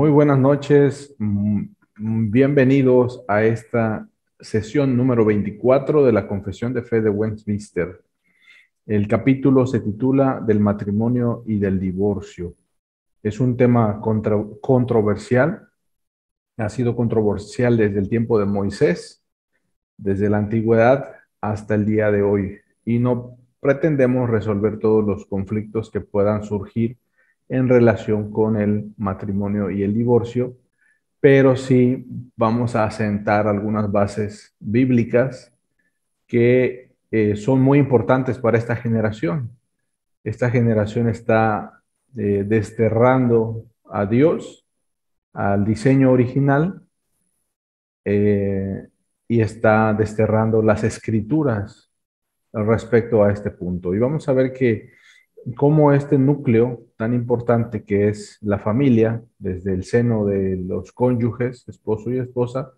Muy buenas noches, bienvenidos a esta sesión número 24 de la Confesión de Fe de Westminster. El capítulo se titula Del matrimonio y del divorcio. Es un tema controversial, ha sido controversial desde el tiempo de Moisés, desde la antigüedad hasta el día de hoy, y no pretendemos resolver todos los conflictos que puedan surgir en relación con el matrimonio y el divorcio, pero sí vamos a asentar algunas bases bíblicas que son muy importantes para esta generación. Esta generación está desterrando a Dios, al diseño original, eh, y está desterrando las escrituras respecto a este punto. Y vamos a ver que cómo este núcleo tan importante que es la familia, desde el seno de los cónyuges, esposo y esposa,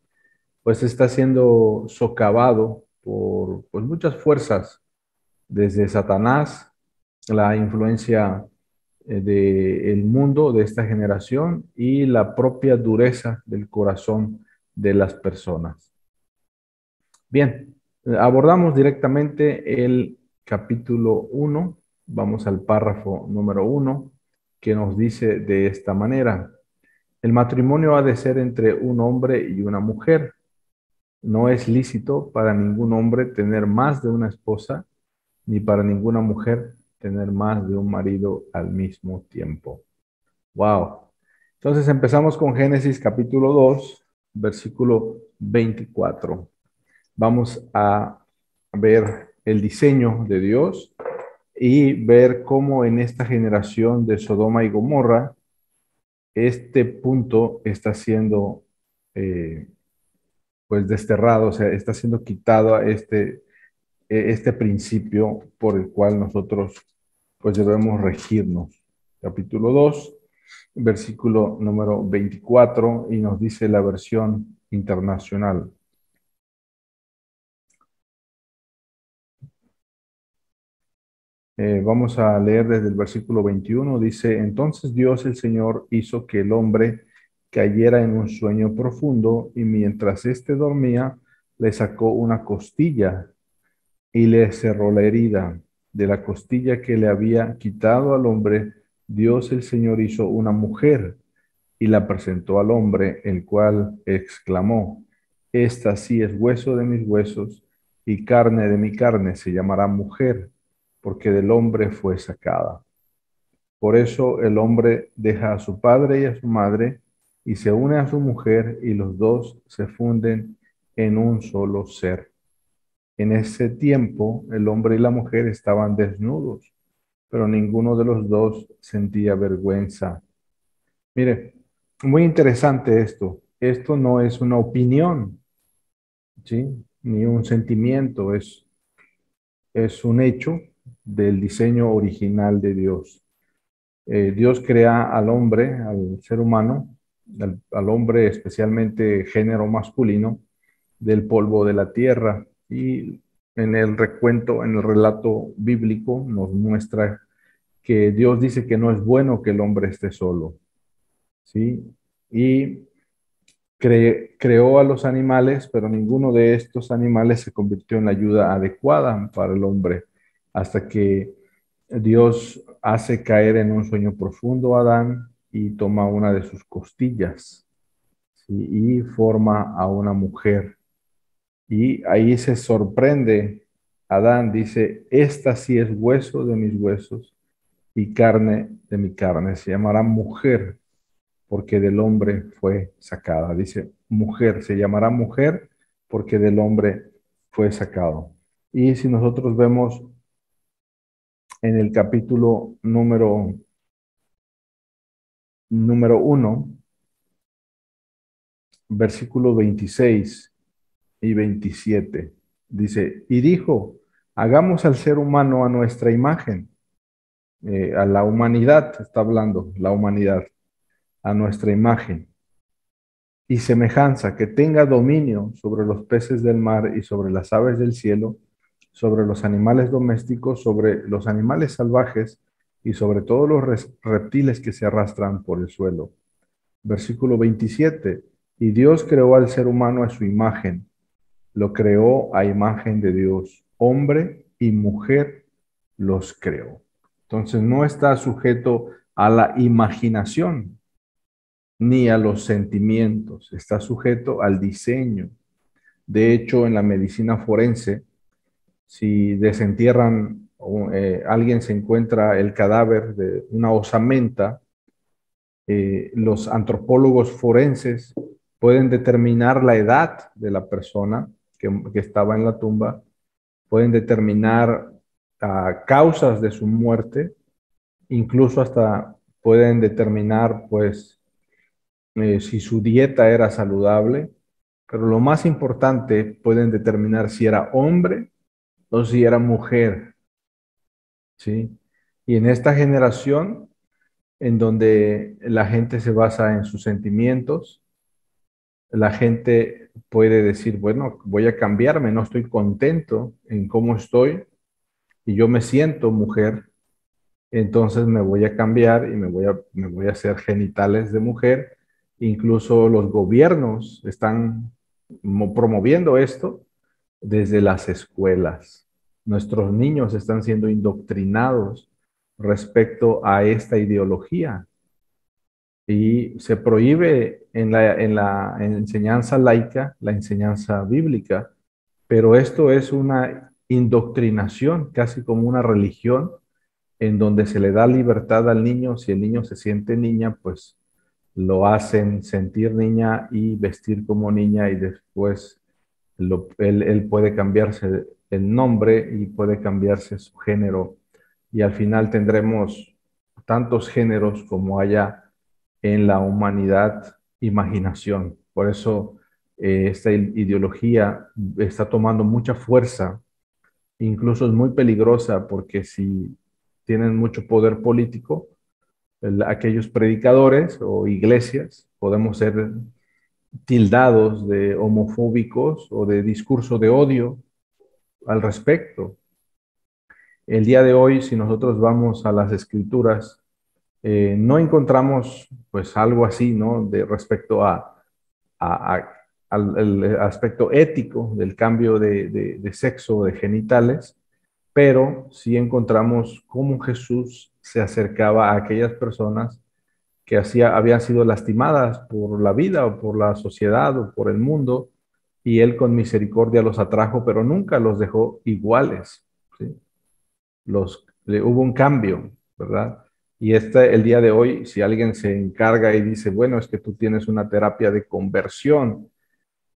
pues está siendo socavado por pues, muchas fuerzas, desde Satanás, la influencia del mundo de esta generación y la propia dureza del corazón de las personas. Bien, abordamos directamente el capítulo 1. Vamos al párrafo número 1, que nos dice de esta manera: el matrimonio ha de ser entre un hombre y una mujer. No es lícito para ningún hombre tener más de una esposa, ni para ninguna mujer tener más de un marido al mismo tiempo. Wow. Entonces empezamos con Génesis capítulo 2, versículo 24. Vamos a ver el diseño de Dios y ver cómo en esta generación de Sodoma y Gomorra este punto está siendo pues desterrado, o sea, está siendo quitado a este principio por el cual nosotros pues debemos regirnos. Capítulo 2, versículo número 24, y nos dice la versión internacional. Vamos a leer desde el versículo 21. Dice: entonces Dios el Señor hizo que el hombre cayera en un sueño profundo, y mientras éste dormía, le sacó una costilla y le cerró la herida. De la costilla que le había quitado al hombre, Dios el Señor hizo una mujer y la presentó al hombre, el cual exclamó: esta sí es hueso de mis huesos y carne de mi carne, se llamará mujer, porque del hombre fue sacada. Por eso el hombre deja a su padre y a su madre y se une a su mujer, y los dos se funden en un solo ser. En ese tiempo el hombre y la mujer estaban desnudos, pero ninguno de los dos sentía vergüenza. Mire, muy interesante esto. Esto no es una opinión, ¿sí? Ni un sentimiento, es un hecho del diseño original de Dios. Dios crea al hombre, al ser humano, al hombre especialmente género masculino, del polvo de la tierra, y en el recuento, en el relato bíblico nos muestra que Dios dice que no es bueno que el hombre esté solo, ¿sí? Y creó a los animales, pero ninguno de estos animales se convirtió en la ayuda adecuada para el hombre, hasta que Dios hace caer en un sueño profundo a Adán y toma una de sus costillas, ¿sí? Y forma a una mujer. Y ahí se sorprende Adán, dice: esta sí es hueso de mis huesos y carne de mi carne. Se llamará mujer porque del hombre fue sacada. Dice mujer, se llamará mujer porque del hombre fue sacado. Y si nosotros vemos en el capítulo número 1, versículos 26 y 27, dice: y dijo, hagamos al ser humano a nuestra imagen. A la humanidad, está hablando, la humanidad, a nuestra imagen y semejanza, que tenga dominio sobre los peces del mar y sobre las aves del cielo, sobre los animales domésticos, sobre los animales salvajes y sobre todos los reptiles que se arrastran por el suelo. Versículo 27. Y Dios creó al ser humano a su imagen, lo creó a imagen de Dios, hombre y mujer los creó. Entonces no está sujeto a la imaginación ni a los sentimientos, está sujeto al diseño. De hecho, en la medicina forense, si desentierran o alguien se encuentra el cadáver de una osamenta, los antropólogos forenses pueden determinar la edad de la persona que estaba en la tumba, pueden determinar causas de su muerte, incluso hasta pueden determinar, pues, si su dieta era saludable, pero lo más importante, pueden determinar si era hombre o si era mujer, ¿sí? Y en esta generación, en donde la gente se basa en sus sentimientos, la gente puede decir, bueno, voy a cambiarme, no estoy contento en cómo estoy y yo me siento mujer, entonces me voy a cambiar y me voy a hacer genitales de mujer. Incluso los gobiernos están promoviendo esto desde las escuelas. Nuestros niños están siendo indoctrinados respecto a esta ideología y se prohíbe en la enseñanza laica, la enseñanza bíblica, pero esto es una indoctrinación, casi como una religión, en donde se le da libertad al niño. Si el niño se siente niña, pues lo hacen sentir niña y vestir como niña, y después él puede cambiarse el nombre y puede cambiarse su género, y al final tendremos tantos géneros como haya en la humanidad imaginación. Por eso esta ideología está tomando mucha fuerza, incluso es muy peligrosa, porque si tienen mucho poder político, aquellos predicadores o iglesias, podemos ser tildados de homofóbicos o de discurso de odio al respecto. El día de hoy, si nosotros vamos a las escrituras, no encontramos pues algo así, ¿no? De respecto a- al aspecto ético del cambio de sexo, de genitales, pero sí encontramos cómo Jesús se acercaba a aquellas personas que habían sido lastimadas por la vida o por la sociedad o por el mundo, y él con misericordia los atrajo, pero nunca los dejó iguales, ¿sí? Hubo un cambio, ¿verdad? Y el día de hoy, si alguien se encarga y dice, bueno, es que tú tienes una terapia de conversión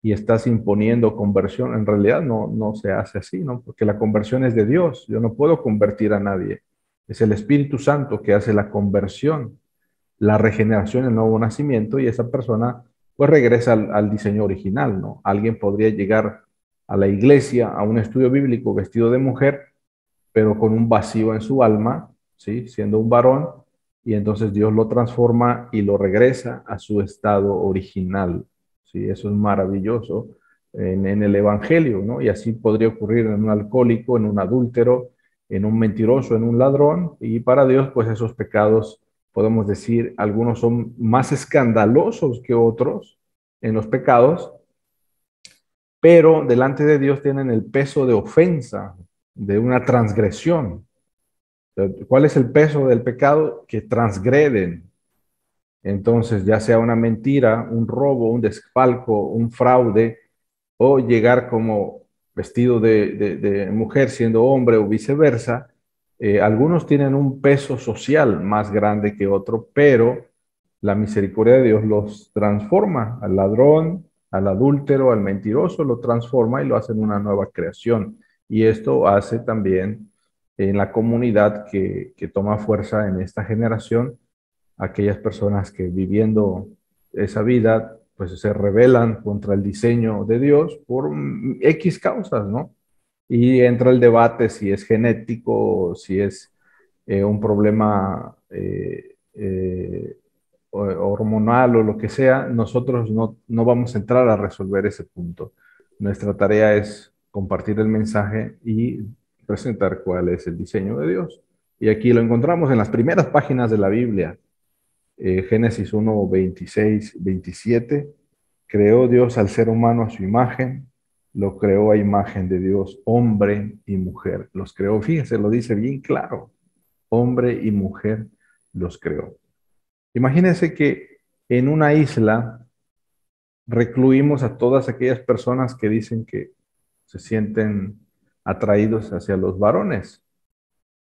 y estás imponiendo conversión, en realidad no se hace así, ¿no? Porque la conversión es de Dios, yo no puedo convertir a nadie, es el Espíritu Santo que hace la conversión, la regeneración, el nuevo nacimiento, y esa persona pues regresa al diseño original, ¿no? Alguien podría llegar a la iglesia, a un estudio bíblico vestido de mujer, pero con un vacío en su alma, ¿sí? Siendo un varón, y entonces Dios lo transforma y lo regresa a su estado original, ¿sí? Eso es maravilloso en el Evangelio, ¿no? Y así podría ocurrir en un alcohólico, en un adúltero, en un mentiroso, en un ladrón, y para Dios, pues esos pecados, podemos decir, algunos son más escandalosos que otros en los pecados, pero delante de Dios tienen el peso de ofensa, de una transgresión. ¿Cuál es el peso del pecado? Que transgreden. Entonces, ya sea una mentira, un robo, un desfalco, un fraude, o llegar como vestido de mujer siendo hombre o viceversa, algunos tienen un peso social más grande que otro, pero la misericordia de Dios los transforma. Al ladrón, al adúltero, al mentiroso, lo transforma y lo hace en una nueva creación. Y esto hace también en la comunidad que toma fuerza en esta generación, aquellas personas que viviendo esa vida, pues se rebelan contra el diseño de Dios por X causas, ¿no? Y entra el debate si es genético, si es un problema hormonal o lo que sea. Nosotros no vamos a entrar a resolver ese punto. Nuestra tarea es compartir el mensaje y presentar cuál es el diseño de Dios. Y aquí lo encontramos en las primeras páginas de la Biblia. Génesis 1, 26, 27. Creó Dios al ser humano a su imagen, lo creó a imagen de Dios, hombre y mujer. Los creó, fíjese, lo dice bien claro, hombre y mujer los creó. Imagínense que en una isla recluimos a todas aquellas personas que dicen que se sienten atraídos hacia los varones.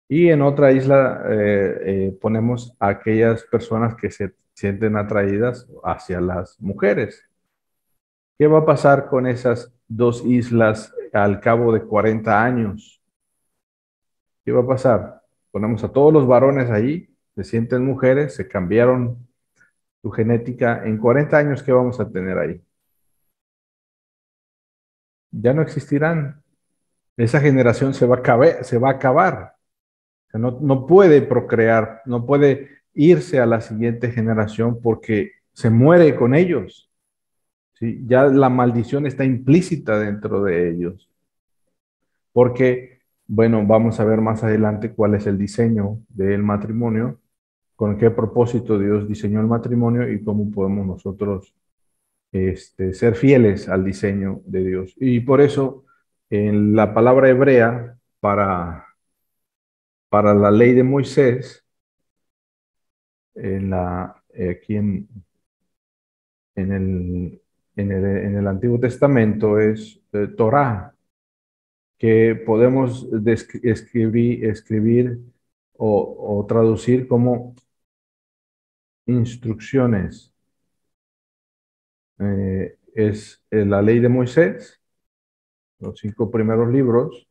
Y en otra isla ponemos a aquellas personas que se sienten atraídas hacia las mujeres. ¿Qué va a pasar con esas dos islas al cabo de 40 años? ¿Qué va a pasar? Ponemos a todos los varones allí, se sienten mujeres, se cambiaron su genética. En 40 años, ¿qué vamos a tener ahí? Ya no existirán. Esa generación se va a acabar. O sea, no puede procrear, no puede irse a la siguiente generación porque se muere con ellos. ¿Sí? Ya la maldición está implícita dentro de ellos. Porque, bueno, vamos a ver más adelante cuál es el diseño del matrimonio, con qué propósito Dios diseñó el matrimonio y cómo podemos nosotros ser fieles al diseño de Dios. Y por eso, en la palabra hebrea para la ley de Moisés, aquí en el, en el Antiguo Testamento es Torah, que podemos escribir o traducir como instrucciones. Es la ley de Moisés, los 5 primeros libros.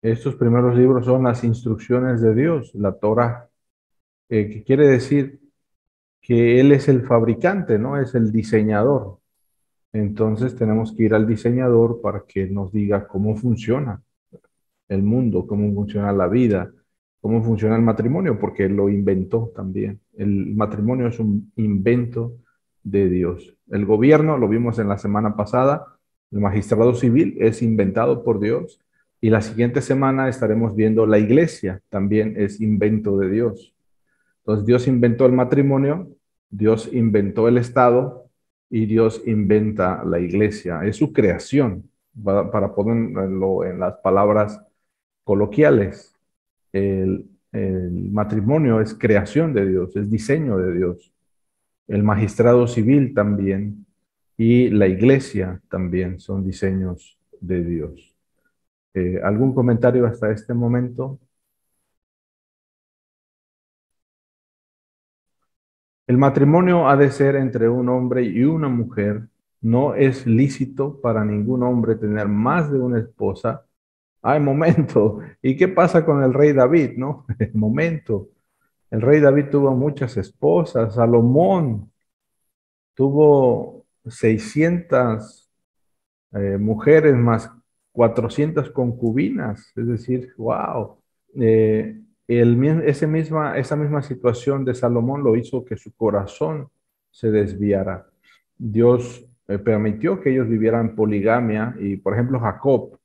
Estos primeros libros son las instrucciones de Dios, la Torah, que quiere decir que Él es el fabricante, ¿no? Es el diseñador. Entonces tenemos que ir al diseñador para que nos diga cómo funciona el mundo, cómo funciona la vida, cómo funciona el matrimonio, porque Él lo inventó también. El matrimonio es un invento de Dios. El gobierno, lo vimos en la semana pasada, el magistrado civil es inventado por Dios. Y la siguiente semana estaremos viendo la iglesia, también es invento de Dios. Entonces Dios inventó el matrimonio, Dios inventó el Estado y Dios inventa la iglesia. Es su creación, para ponerlo en las palabras coloquiales. El matrimonio es creación de Dios, es diseño de Dios. El magistrado civil también y la iglesia también son diseños de Dios. ¿Algún comentario hasta este momento? El matrimonio ha de ser entre un hombre y una mujer. No es lícito para ningún hombre tener más de una esposa. Ay, momento. ¿Y qué pasa con el rey David, no? Momento. El rey David tuvo muchas esposas. Salomón tuvo 600 mujeres más 400 concubinas. Es decir, wow. Esa misma situación de Salomón lo hizo que su corazón se desviara. Dios permitió que ellos vivieran poligamia y, por ejemplo, Jacob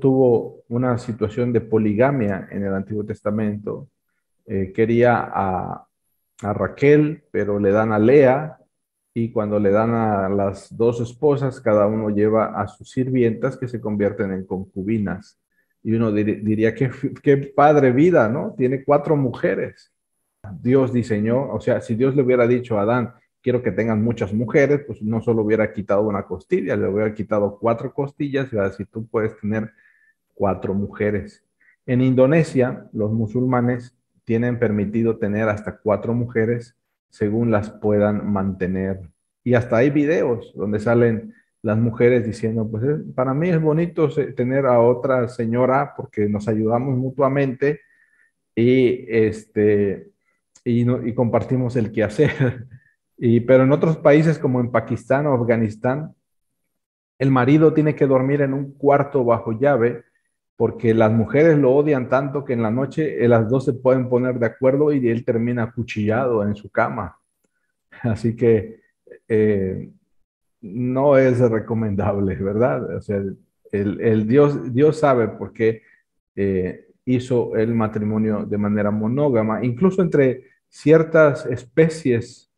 tuvo una situación de poligamia en el Antiguo Testamento. Quería a Raquel, pero le dan a Lea, y cuando le dan a las dos esposas, cada uno lleva a sus sirvientas que se convierten en concubinas. Y uno diría, qué padre vida, ¿no? Tiene 4 mujeres. Dios diseñó, o sea, si Dios le hubiera dicho a Adán, quiero que tengan muchas mujeres, pues no solo hubiera quitado una costilla, le hubiera quitado 4 costillas y va a decir, tú puedes tener 4 mujeres. En Indonesia, los musulmanes tienen permitido tener hasta 4 mujeres según las puedan mantener. Y hasta hay videos donde salen las mujeres diciendo, pues para mí es bonito tener a otra señora porque nos ayudamos mutuamente y, y compartimos el quehacer. Pero en otros países como en Pakistán o Afganistán, el marido tiene que dormir en un cuarto bajo llave porque las mujeres lo odian tanto que en la noche las dos se pueden poner de acuerdo y él termina acuchillado en su cama. Así que no es recomendable, ¿verdad? O sea, Dios sabe por qué hizo el matrimonio de manera monógama. Incluso entre ciertas especies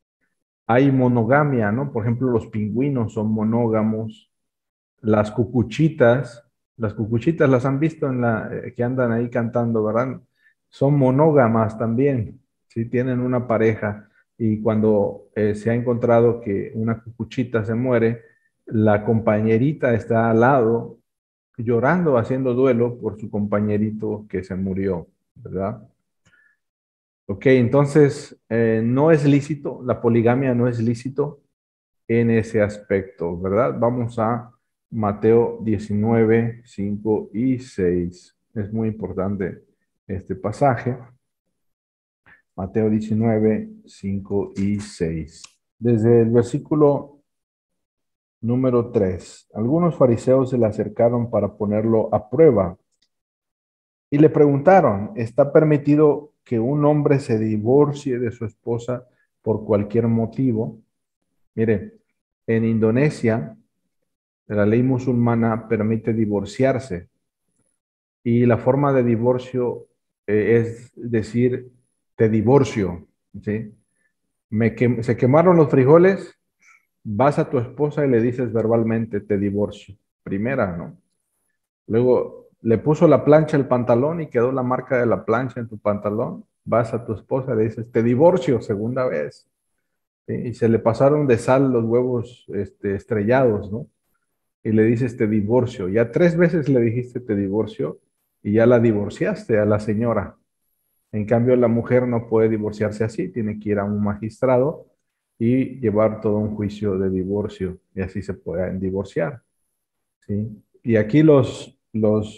hay monogamia, ¿no? Por ejemplo, los pingüinos son monógamos, las cucuchitas, las cucuchitas las han visto que andan ahí cantando, ¿verdad? Son monógamas también, ¿sí? Tienen una pareja y cuando se ha encontrado que una cucuchita se muere, la compañerita está al lado llorando, haciendo duelo por su compañerito que se murió, ¿verdad? Ok, entonces no es lícito, la poligamia no es lícito en ese aspecto, ¿verdad? Vamos a Mateo 19, 5 y 6. Es muy importante este pasaje. Mateo 19, 5 y 6. Desde el versículo número 3. Algunos fariseos se le acercaron para ponerlo a prueba y le preguntaron, ¿está permitido que un hombre se divorcie de su esposa por cualquier motivo? Mire, en Indonesia, la ley musulmana permite divorciarse y la forma de divorcio es decir, te divorcio, ¿sí? Se quemaron los frijoles, vas a tu esposa y le dices verbalmente, te divorcio. Primera, ¿no? Luego le puso la plancha al pantalón y quedó la marca de la plancha en tu pantalón. Vas a tu esposa y le dices, te divorcio, segunda vez. ¿Sí? Y se le pasaron de sal los huevos estrellados, ¿no? Y le dices, te divorcio. Ya 3 veces le dijiste, te divorcio, y ya la divorciaste a la señora. En cambio, la mujer no puede divorciarse así, tiene que ir a un magistrado y llevar todo un juicio de divorcio, y así se pueden divorciar. ¿Sí? Y aquí los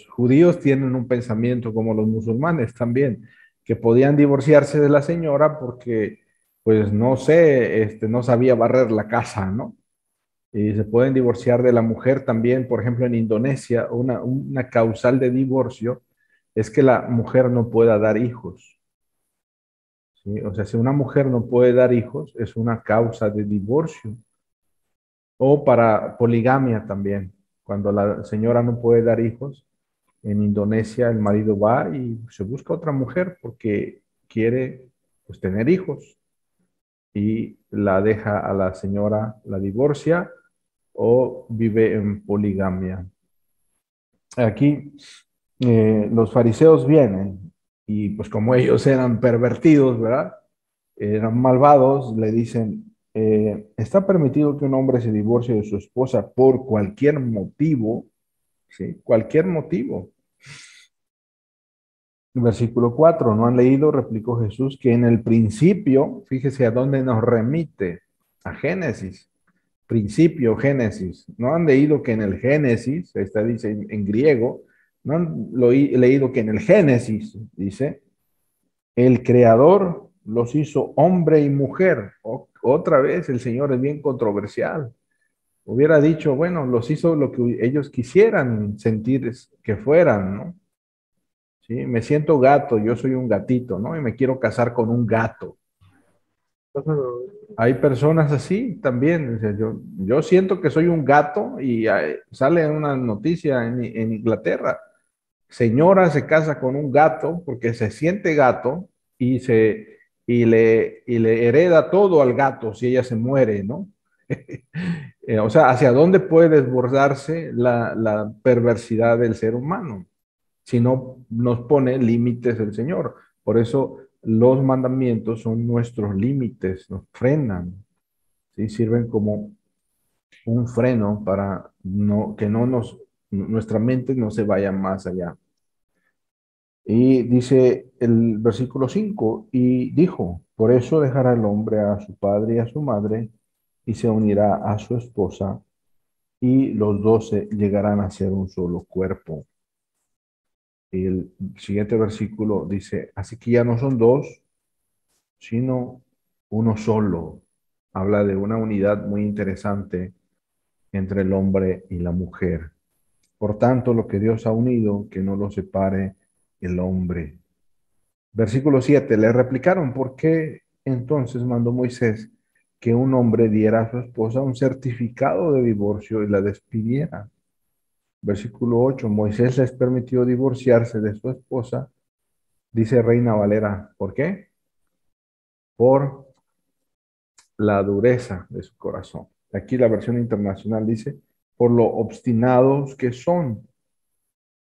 judíos tienen un pensamiento como los musulmanes también, que podían divorciarse de la señora porque, pues no sé, no sabía barrer la casa, ¿no? Y se pueden divorciar de la mujer también, por ejemplo, en Indonesia, una causal de divorcio es que la mujer no pueda dar hijos, ¿sí? O sea, si una mujer no puede dar hijos, es una causa de divorcio. O para poligamia también. Cuando la señora no puede dar hijos, en Indonesia el marido va y se busca otra mujer porque quiere pues, tener hijos y la deja a la señora, la divorcia o vive en poligamia. Aquí los fariseos vienen y pues como ellos eran pervertidos, ¿verdad? Eran malvados, le dicen, ¿está permitido que un hombre se divorcie de su esposa por cualquier motivo? ¿Sí? Cualquier motivo. Versículo 4, ¿no han leído? Replicó Jesús que en el principio, fíjese a dónde nos remite, a Génesis, principio Génesis. ¿No han leído que en el Génesis, esta dice en griego, no han leído que en el Génesis, dice, el creador los hizo hombre y mujer? Otra vez el Señor es bien controversial. Hubiera dicho, bueno, los hizo lo que ellos quisieran sentir que fueran, ¿no? ¿Sí? Me siento gato, yo soy un gatito, ¿no? Y me quiero casar con un gato. Hay personas así también. O sea, yo siento que soy un gato y sale una noticia en Inglaterra. Señora se casa con un gato porque se siente gato y, y le hereda todo al gato si ella se muere, ¿no? O sea, ¿hacia dónde puede desbordarse la perversidad del ser humano? Si no nos pone límites el Señor. Por eso los mandamientos son nuestros límites, nos frenan, ¿sí? Sirven como un freno para que nuestra mente no se vaya más allá. Y dice el versículo 5 y dijo, por eso dejará el hombre a su padre y a su madre y se unirá a su esposa y los 12 llegarán a ser un solo cuerpo. Y el siguiente versículo dice, así que ya no son dos, sino uno solo. Habla de una unidad muy interesante entre el hombre y la mujer. Por tanto, lo que Dios ha unido, que no lo separe el hombre. Versículo 7, le replicaron, ¿por qué entonces mandó Moisés que un hombre diera a su esposa un certificado de divorcio y la despidiera? Versículo 8. Moisés les permitió divorciarse de su esposa, dice Reina Valera. ¿Por qué? Por la dureza de su corazón. Aquí la versión internacional dice, por lo obstinados que son,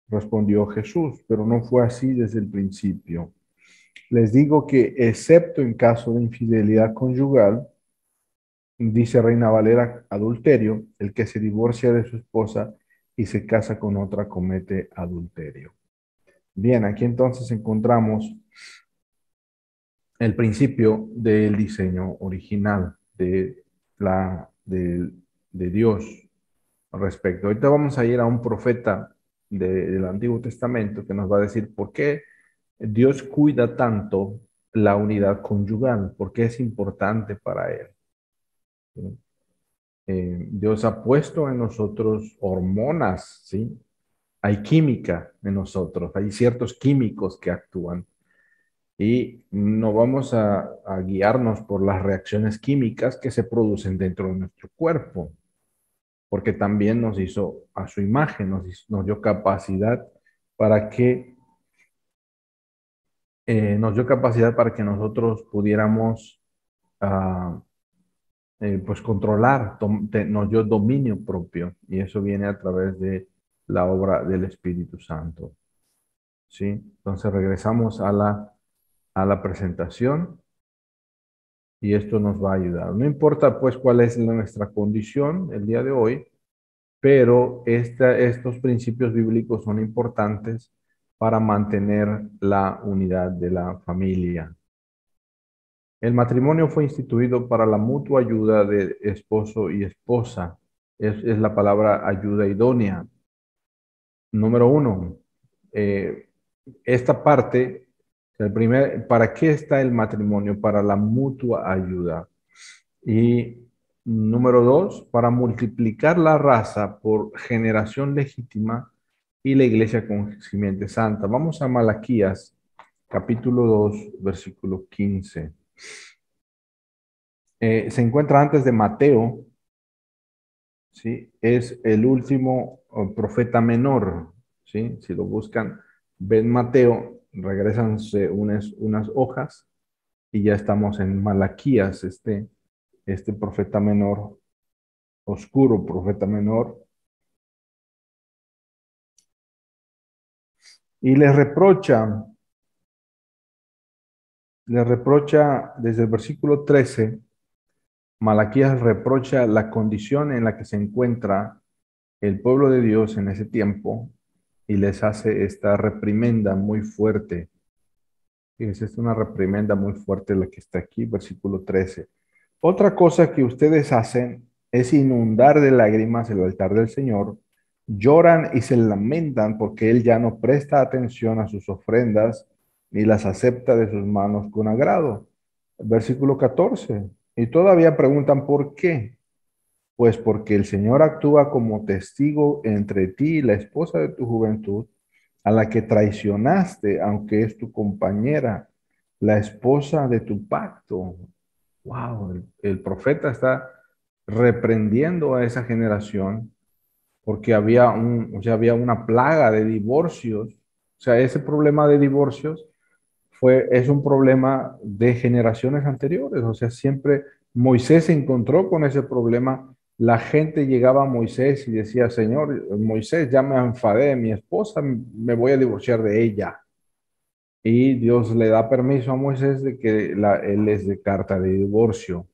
respondió Jesús, pero no fue así desde el principio. Les digo que, excepto en caso de infidelidad conyugal, dice Reina Valera, adulterio, el que se divorcia de su esposa y se casa con otra comete adulterio. Bien, aquí entonces encontramos el principio del diseño original de Dios respecto. Ahorita vamos a ir a un profeta del Antiguo Testamento que nos va a decir por qué Dios cuida tanto la unidad conyugal, por qué es importante para él. ¿Sí? Dios ha puesto en nosotros hormonas, ¿sí? Hay química en nosotros, hay ciertos químicos que actúan y no vamos a guiarnos por las reacciones químicas que se producen dentro de nuestro cuerpo, porque también nos hizo a su imagen, nos dio capacidad para que nosotros pudiéramos ah, pues controlar, nos dio dominio propio y eso viene a través de la obra del Espíritu Santo. ¿Sí? Entonces regresamos a la presentación y esto nos va a ayudar. No importa pues cuál es nuestra condición el día de hoy, pero estos principios bíblicos son importantes para mantener la unidad de la familia. El matrimonio fue instituido para la mutua ayuda de esposo y esposa. Es la palabra ayuda idónea. Número uno, eh, esta parte, ¿para qué está el matrimonio? Para la mutua ayuda. Y número dos, para multiplicar la raza por generación legítima y la iglesia con simiente santa. Vamos a Malaquías, capítulo 2, versículo 15. Se encuentra antes de Mateo, ¿sí? Es el último profeta menor, ¿sí? Si lo buscan, ven Mateo, regresan unas hojas y ya estamos en Malaquías, este profeta menor, oscuro profeta menor, y les reprocha desde el versículo 13, Malaquías reprocha la condición en la que se encuentra el pueblo de Dios en ese tiempo y les hace esta reprimenda muy fuerte. Fíjense, es una reprimenda muy fuerte la que está aquí, versículo 13. Otra cosa que ustedes hacen es inundar de lágrimas el altar del Señor, lloran y se lamentan porque Él ya no presta atención a sus ofrendas ni las acepta de sus manos con agrado. Versículo 14. Y todavía preguntan por qué. Pues porque el Señor actúa como testigo entre ti y la esposa de tu juventud, a la que traicionaste, aunque es tu compañera, la esposa de tu pacto. Wow, el profeta está reprendiendo a esa generación porque había una plaga de divorcios. O sea, ese problema de divorcios es un problema de generaciones anteriores. O sea, siempre Moisés se encontró con ese problema. La gente llegaba a Moisés y decía, Señor, Moisés, ya me enfadé de mi esposa, me voy a divorciar de ella. Y Dios le da permiso a Moisés de que él les dé carta de divorcio.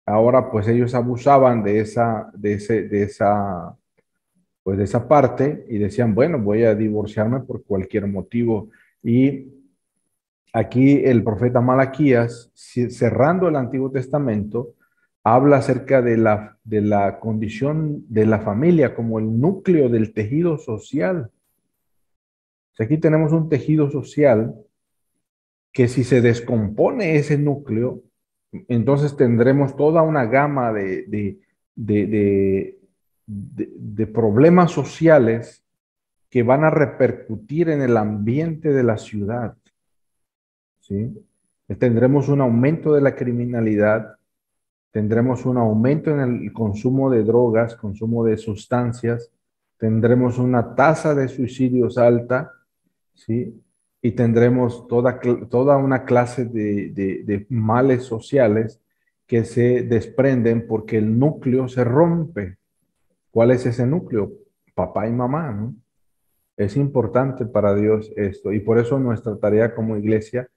Ahora, pues ellos abusaban pues de esa parte y decían, bueno, voy a divorciarme por cualquier motivo. Y aquí el profeta Malaquías, cerrando el Antiguo Testamento, habla acerca de la condición de la familia como el núcleo del tejido social. O sea, aquí tenemos un tejido social que si se descompone ese núcleo, entonces tendremos toda una gama de, de- de problemas sociales que van a repercutir en el ambiente de la ciudad, ¿sí? Tendremos un aumento de la criminalidad, tendremos un aumento en el consumo de drogas, consumo de sustancias, tendremos una tasa de suicidios alta, ¿sí? Y tendremos toda una clase de males sociales que se desprenden porque el núcleo se rompe. ¿Cuál es ese núcleo? Papá y mamá, ¿no? Es importante para Dios esto y por eso nuestra tarea como iglesia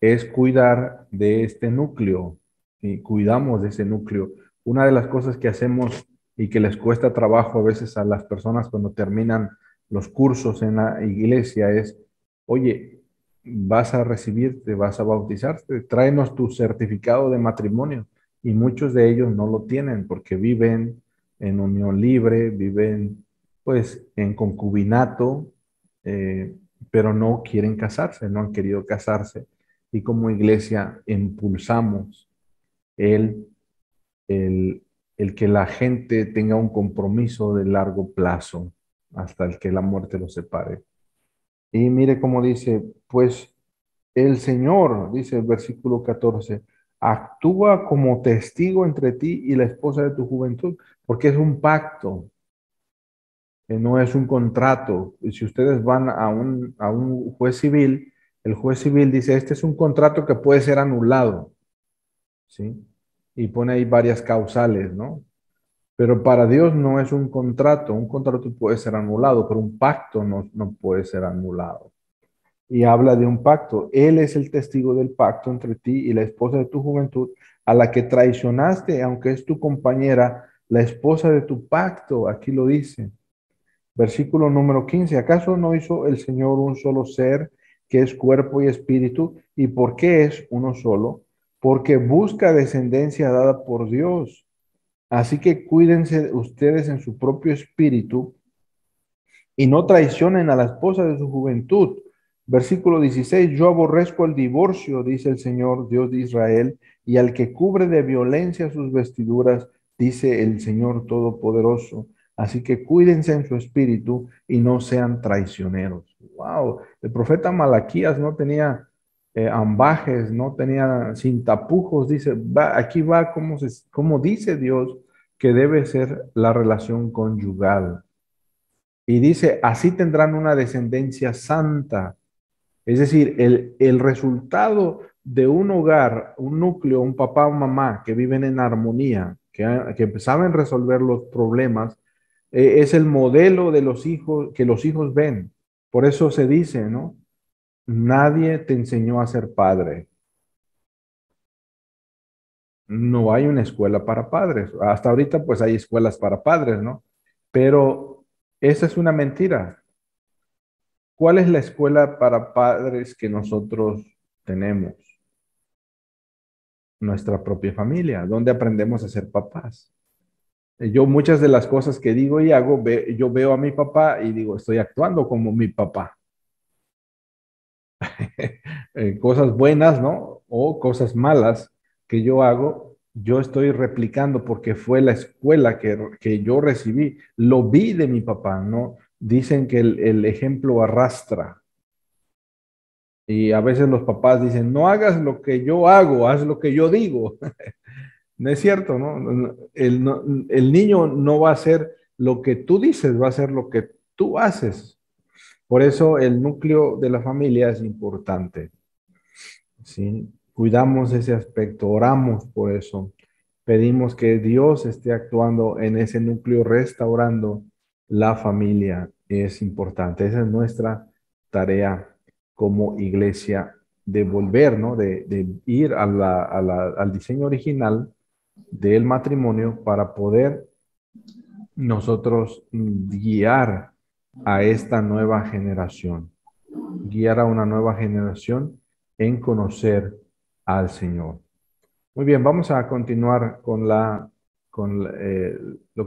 es cuidar de este núcleo y cuidamos de ese núcleo. Una de las cosas que hacemos y que les cuesta trabajo a veces a las personas cuando terminan los cursos en la iglesia es, oye, vas a recibirte, vas a bautizarte, tráenos tu certificado de matrimonio. Y muchos de ellos no lo tienen porque viven en unión libre, viven pues en concubinato, eh, pero no quieren casarse, no han querido casarse y como iglesia impulsamos el, el, el que la gente tenga un compromiso de largo plazo hasta el que la muerte los separe. Y mire cómo dice, pues el Señor, dice el versículo 14, actúa como testigo entre ti y la esposa de tu juventud, porque es un pacto, no es un contrato. Y si ustedes van a un juez civil, el juez civil dice, este es un contrato que puede ser anulado. ¿Sí? Y pone ahí varias causales, ¿no? Pero para Dios no es un contrato puede ser anulado, pero un pacto no puede ser anulado. Y habla de un pacto. Él es el testigo del pacto entre ti y la esposa de tu juventud, a la que traicionaste, aunque es tu compañera, la esposa de tu pacto. Aquí lo dice. Versículo número 15. ¿Acaso no hizo el Señor un solo ser que es cuerpo y espíritu? ¿Y por qué es uno solo? Porque busca descendencia dada por Dios. Así que cuídense ustedes en su propio espíritu y no traicionen a la esposa de su juventud. Versículo 16, yo aborrezco el divorcio, dice el Señor, Dios de Israel, y al que cubre de violencia sus vestiduras, dice el Señor Todopoderoso. Así que cuídense en su espíritu y no sean traicioneros. Wow, el profeta Malaquías no tenía ambajes, no tenía sin tapujos, dice, aquí va como dice Dios que debe ser la relación conyugal. Y dice, así tendrán una descendencia santa. Es decir, el resultado de un hogar, un núcleo, un papá o mamá que viven en armonía, que saben resolver los problemas, es el modelo de los hijos que los hijos ven. Por eso se dice, ¿no? Nadie te enseñó a ser padre. No hay una escuela para padres. Hasta ahorita pues hay escuelas para padres, ¿no? Pero esa es una mentira. ¿Cuál es la escuela para padres que nosotros tenemos? Nuestra propia familia, donde aprendemos a ser papás. Yo muchas de las cosas que digo y hago, yo veo a mi papá y digo, estoy actuando como mi papá. Cosas buenas, ¿no? O cosas malas que yo hago, yo estoy replicando porque fue la escuela que yo recibí. Lo vi de mi papá, ¿no? Dicen que el ejemplo arrastra. Y a veces los papás dicen, no hagas lo que yo hago, haz lo que yo digo. No es cierto, ¿no? El niño no va a hacer lo que tú dices, va a hacer lo que tú haces. Por eso el núcleo de la familia es importante, ¿sí? Cuidamos ese aspecto, oramos por eso. Pedimos que Dios esté actuando en ese núcleo, restaurando la familia. Es importante. Esa es nuestra tarea como iglesia de volver, ¿no? De ir al diseño original del matrimonio para poder nosotros guiar a esta nueva generación, guiar a una nueva generación en conocer al Señor. Muy bien, vamos a continuar con lo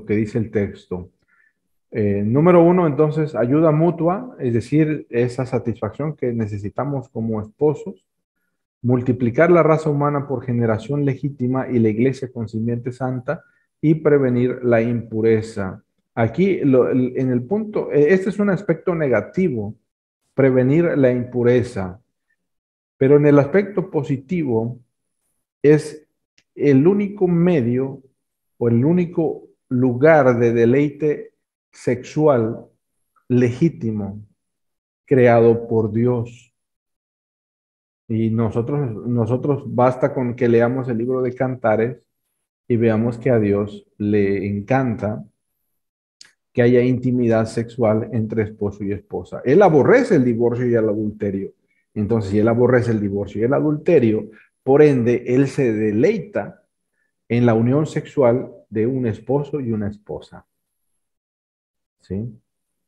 que dice el texto. Número uno, entonces, ayuda mutua, es decir, esa satisfacción que necesitamos como esposos, multiplicar la raza humana por generación legítima y la iglesia con simiente santa y prevenir la impureza. Aquí, en el punto, este es un aspecto negativo, prevenir la impureza, pero en el aspecto positivo es el único medio o el único lugar de deleite sexual legítimo creado por Dios. Y nosotros basta con que leamos el libro de Cantares y veamos que a Dios le encanta que haya intimidad sexual entre esposo y esposa. Él aborrece el divorcio y el adulterio. Entonces, si él aborrece el divorcio y el adulterio, por ende, él se deleita en la unión sexual de un esposo y una esposa. ¿Sí?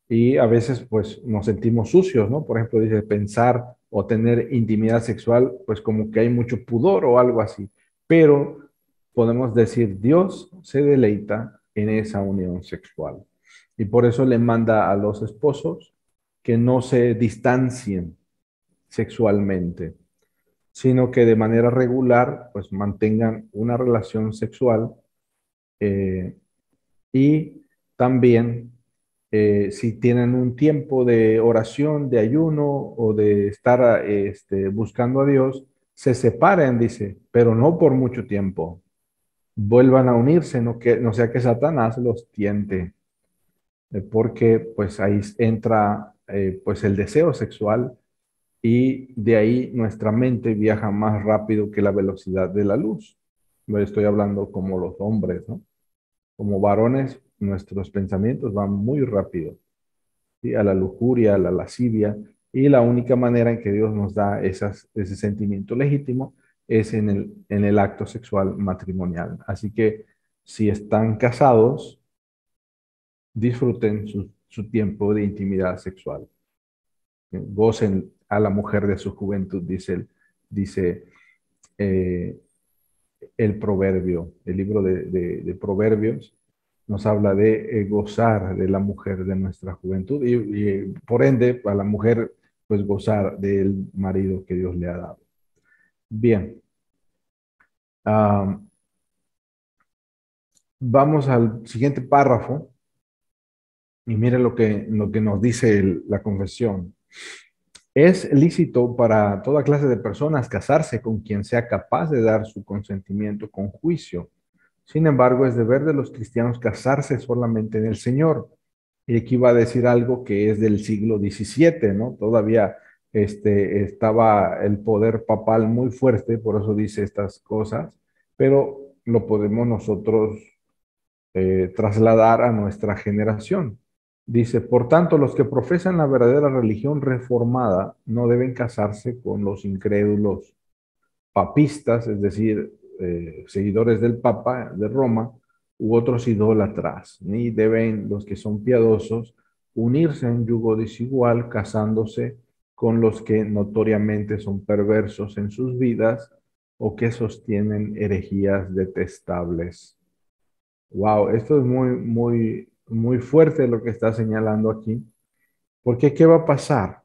Y a veces, pues, nos sentimos sucios, ¿no? Por ejemplo, dice pensar o tener intimidad sexual, pues como que hay mucho pudor o algo así. Pero podemos decir, Dios se deleita en esa unión sexual. Y por eso le manda a los esposos que no se distancien sexualmente, sino que de manera regular, pues mantengan una relación sexual eh, y también si tienen un tiempo de oración, de ayuno o de estar buscando a Dios, se separen, dice, pero no por mucho tiempo. Vuelvan a unirse, no sea que Satanás los tiente, porque pues ahí entra pues el deseo sexual y de ahí nuestra mente viaja más rápido que la velocidad de la luz. No estoy hablando como los hombres, ¿no? Como varones, nuestros pensamientos van muy rápido, ¿sí? A la lujuria, a la lascivia, y la única manera en que Dios nos da ese sentimiento legítimo es en el acto sexual matrimonial. Así que si están casados, disfruten su tiempo de intimidad sexual. Gocen a la mujer de su juventud, dice eh, el proverbio, el libro de Proverbios nos habla de gozar de la mujer de nuestra juventud y por ende a la mujer pues gozar del marido que Dios le ha dado. Bien, ah, vamos al siguiente párrafo y mire lo que nos dice la confesión. Es lícito para toda clase de personas casarse con quien sea capaz de dar su consentimiento con juicio. Sin embargo, es deber de los cristianos casarse solamente en el Señor. Y aquí va a decir algo que es del siglo XVII, ¿no? Todavía estaba el poder papal muy fuerte, por eso dice estas cosas, pero lo podemos nosotros trasladar a nuestra generación. Dice, por tanto, los que profesan la verdadera religión reformada no deben casarse con los incrédulos papistas, es decir, seguidores del Papa de Roma, u otros idólatras, ni deben los que son piadosos unirse en yugo desigual, casándose con los que notoriamente son perversos en sus vidas o que sostienen herejías detestables. Wow, esto es muy fuerte lo que está señalando aquí, porque ¿qué va a pasar?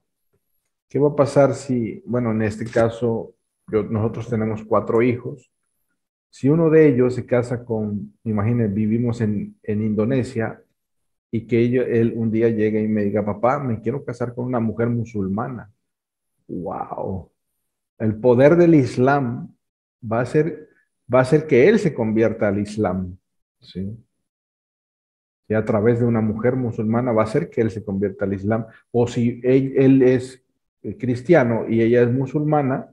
¿Qué va a pasar si, bueno, en este caso, nosotros tenemos 4 hijos? Si uno de ellos se casa con, imagínense, vivimos en Indonesia y que él un día llegue y me diga, papá, me quiero casar con una mujer musulmana. Wow. El poder del Islam va a ser, va a hacer que él se convierta al Islam. ¿Sí? Y a través de una mujer musulmana va a hacer que él se convierta al Islam. O si él es cristiano y ella es musulmana,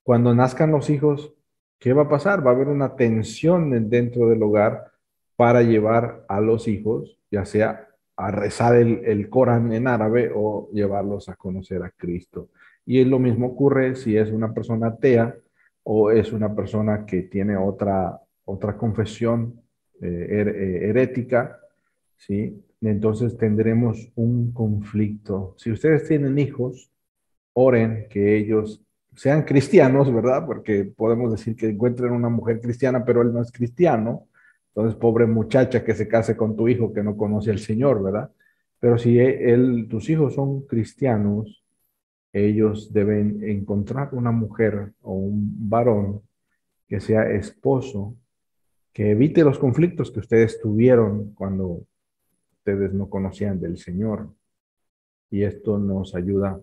cuando nazcan los hijos, ¿qué va a pasar? Va a haber una tensión dentro del hogar para llevar a los hijos, ya sea a rezar el Corán en árabe o llevarlos a conocer a Cristo. Y lo mismo ocurre si es una persona atea o es una persona que tiene otra confesión herética, ¿sí? Entonces tendremos un conflicto. Si ustedes tienen hijos, oren que ellos sean cristianos, ¿verdad? Porque podemos decir que encuentren una mujer cristiana, pero él no es cristiano. Entonces, pobre muchacha que se case con tu hijo que no conoce al Señor, ¿verdad? Pero si tus hijos son cristianos, ellos deben encontrar una mujer o un varón que sea esposo, que evite los conflictos que ustedes tuvieron cuando ustedes no conocían del Señor. Y esto nos ayuda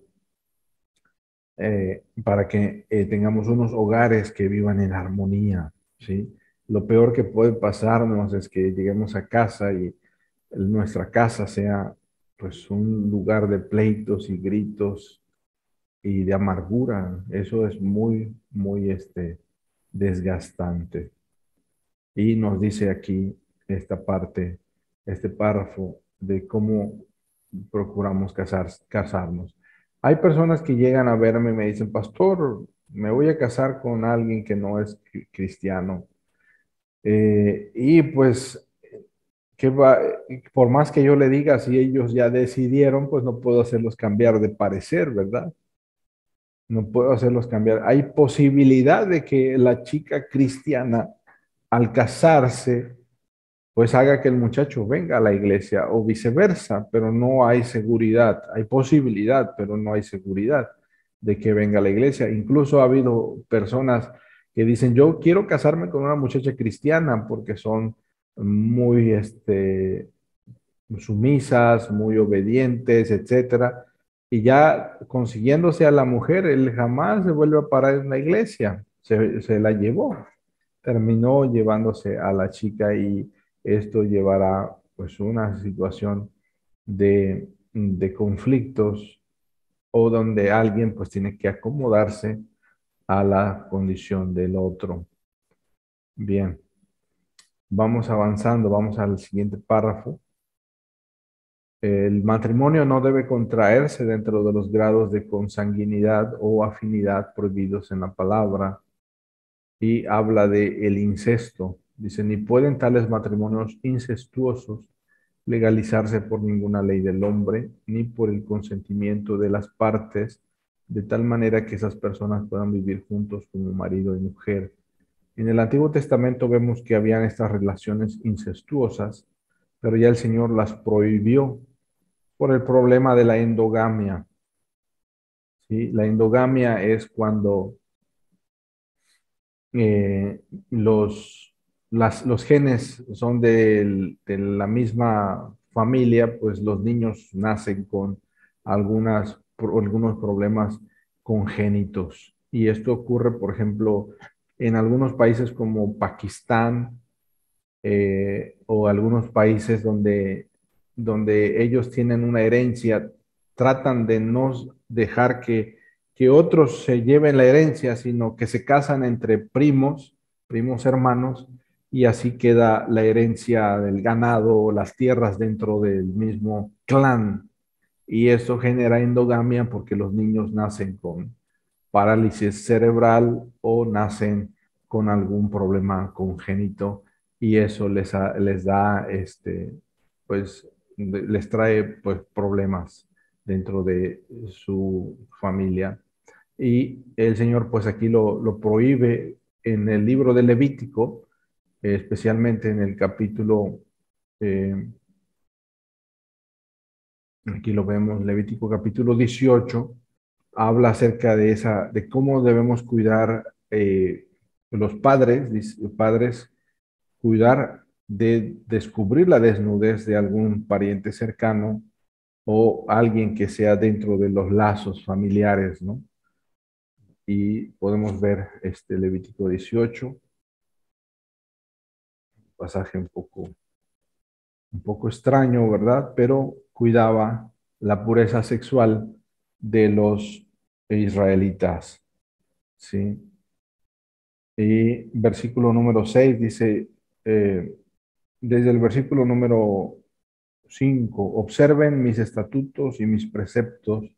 para que tengamos unos hogares que vivan en armonía, ¿sí? Lo peor que puede pasarnos es que lleguemos a casa nuestra casa sea pues un lugar de pleitos y gritos y de amargura. Eso es muy, muy desgastante. Y nos dice aquí esta parte, este párrafo de cómo procuramos casarnos. Hay personas que llegan a verme y me dicen, pastor, me voy a casar con alguien que no es cristiano. Y pues, ¿qué va? Por más que yo le diga, si ellos ya decidieron, pues no puedo hacerlos cambiar de parecer, ¿verdad? No puedo hacerlos cambiar. Hay posibilidad de que la chica cristiana, al casarse, pues haga que el muchacho venga a la iglesia o viceversa, pero no hay seguridad. Hay posibilidad, pero no hay seguridad de que venga a la iglesia. Incluso ha habido personas que dicen, yo quiero casarme con una muchacha cristiana porque son muy sumisas, muy obedientes, etcétera. Y ya consiguiéndose a la mujer, él jamás se vuelve a parar en la iglesia. Se la llevó, terminó llevándose a la chica y esto llevará pues una situación de conflictos o donde alguien pues tiene que acomodarse a la condición del otro. Bien, vamos avanzando, vamos al siguiente párrafo. El matrimonio no debe contraerse dentro de los grados de consanguinidad o afinidad prohibidos en la palabra y habla de el incesto. Dice, ni pueden tales matrimonios incestuosos legalizarse por ninguna ley del hombre, ni por el consentimiento de las partes, de tal manera que esas personas puedan vivir juntos como marido y mujer. En el Antiguo Testamento vemos que habían estas relaciones incestuosas, pero ya el Señor las prohibió por el problema de la endogamia. ¿Sí? La endogamia es cuando eh, los, los genes son de la misma familia, pues los niños nacen con algunos problemas congénitos. Y esto ocurre, por ejemplo, en algunos países como Pakistán, o algunos países donde ellos tienen una herencia, tratan de no dejar que otros se lleven la herencia, sino que se casan entre primos, primos hermanos, y así queda la herencia del ganado o las tierras dentro del mismo clan. Y eso genera endogamia porque los niños nacen con parálisis cerebral o nacen con algún problema congénito y eso les da, pues, les trae pues problemas dentro de su familia. Y el Señor pues aquí lo prohíbe en el libro de Levítico, especialmente en el capítulo, eh, aquí lo vemos, Levítico capítulo 18 habla acerca de de cómo debemos cuidar los padres, padres, cuidar de descubrir la desnudez de algún pariente cercano o alguien que sea dentro de los lazos familiares, ¿no? Y podemos ver este Levítico 18, pasaje un poco extraño, ¿verdad? Pero cuidaba la pureza sexual de los israelitas, ¿sí? Y versículo número 6 dice, eh, desde el versículo número 5 observen mis estatutos y mis preceptos,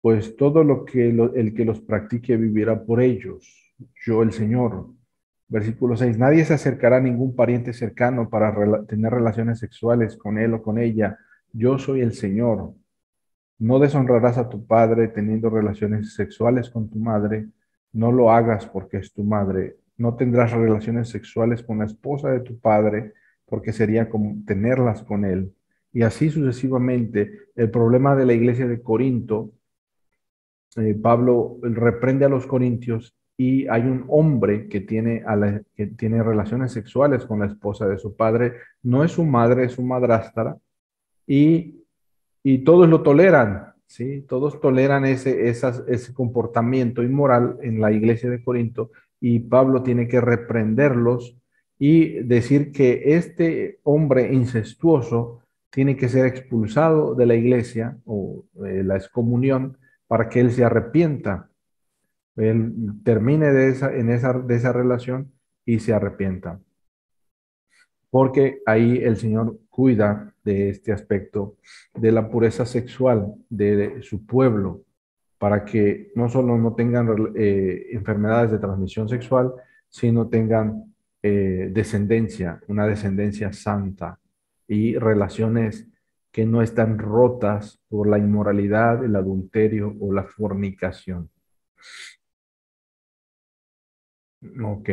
pues todo lo que el que los practique vivirá por ellos, yo el Señor. Versículo 6 nadie se acercará a ningún pariente cercano para tener relaciones sexuales con él o con ella, yo soy el Señor. No deshonrarás a tu padre teniendo relaciones sexuales con tu madre. No lo hagas porque es tu madre. No tendrás relaciones sexuales con la esposa de tu padre porque sería como tenerlas con él. Y así sucesivamente. El problema de la iglesia de Corinto, Pablo reprende a los corintios y hay un hombre que tiene relaciones sexuales con la esposa de su padre. No es su madre, es su madrastra. Y todos lo toleran, ¿sí? Todos toleran ese comportamiento inmoral en la iglesia de Corinto y Pablo tiene que reprenderlos y decir que este hombre incestuoso tiene que ser expulsado de la iglesia o la excomunión para que él se arrepienta. Él termine de esa relación y se arrepienta. Porque ahí el Señor cuida de este aspecto de la pureza sexual de su pueblo, para que no solo no tengan enfermedades de transmisión sexual, sino tengan descendencia, una descendencia santa y relaciones que no están rotas por la inmoralidad, el adulterio o la fornicación. Ok,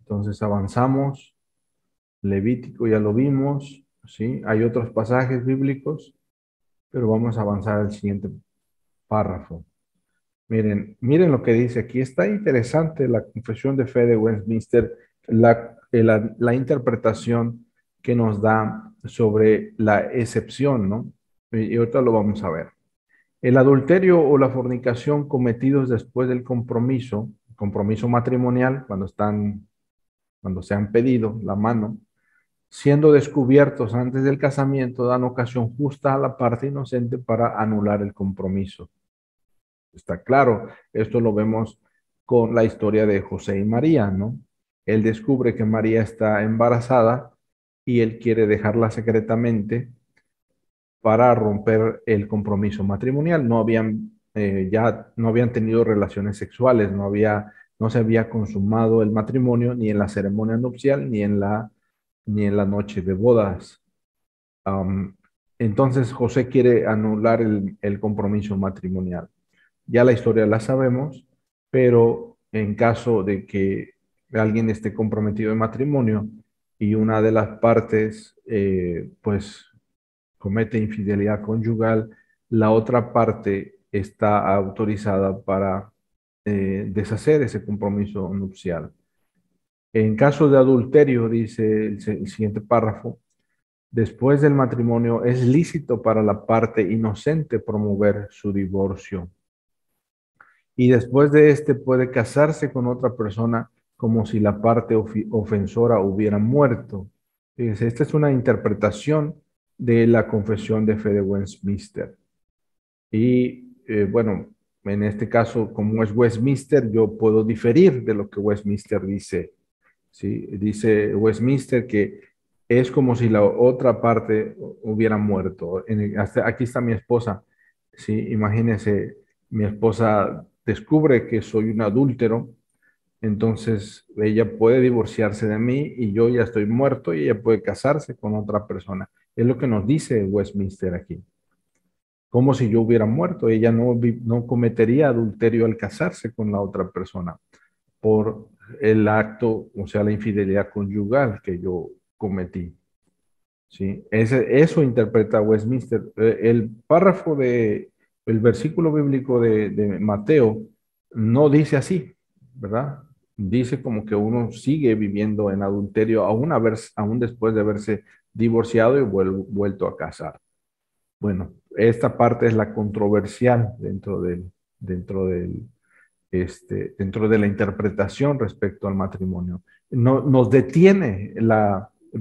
entonces avanzamos. Levítico ya lo vimos, ¿sí? Hay otros pasajes bíblicos, pero vamos a avanzar al siguiente párrafo. Miren lo que dice aquí. Está interesante la Confesión de Fe de Westminster, la interpretación que nos da sobre la excepción, ¿no? Y ahorita lo vamos a ver. El adulterio o la fornicación cometidos después del compromiso matrimonial, cuando se han pedido la mano, siendo descubiertos antes del casamiento, dan ocasión justa a la parte inocente para anular el compromiso. Está claro, esto lo vemos con la historia de José y María, ¿no? Él descubre que María está embarazada y él quiere dejarla secretamente para romper el compromiso matrimonial. Ya no habían tenido relaciones sexuales, no se había consumado el matrimonio ni en la ceremonia nupcial ni en la noche de bodas. Am, entonces José quiere anular el compromiso matrimonial. Ya la historia la sabemos, pero en caso de que alguien esté comprometido en matrimonio y una de las partes pues comete infidelidad conyugal, la otra parte está autorizada para deshacer ese compromiso nupcial. En caso de adulterio, dice el siguiente párrafo, después del matrimonio es lícito para la parte inocente promover su divorcio. Y después de este puede casarse con otra persona como si la parte ofensora hubiera muerto. Fíjense, esta es una interpretación de la Confesión de Fe de Westminster. Y bueno, en este caso, como es Westminster, yo puedo diferir de lo que Westminster dice. ¿Sí? Dice Westminster que es como si la otra parte hubiera muerto. Aquí está mi esposa. ¿Sí? Imagínense, mi esposa descubre que soy un adúltero, entonces ella puede divorciarse de mí y yo ya estoy muerto y ella puede casarse con otra persona. Es lo que nos dice Westminster aquí. Como si yo hubiera muerto. Ella no cometería adulterio al casarse con la otra persona por el acto, o sea, la infidelidad conyugal que yo cometí. ¿Sí? Eso interpreta Westminster. El versículo bíblico de Mateo no dice así, ¿verdad? Dice como que uno sigue viviendo en adulterio aún después de haberse divorciado y vuelto a casar. Bueno, esta parte es la controversial dentro de la interpretación respecto al matrimonio. No, nos detiene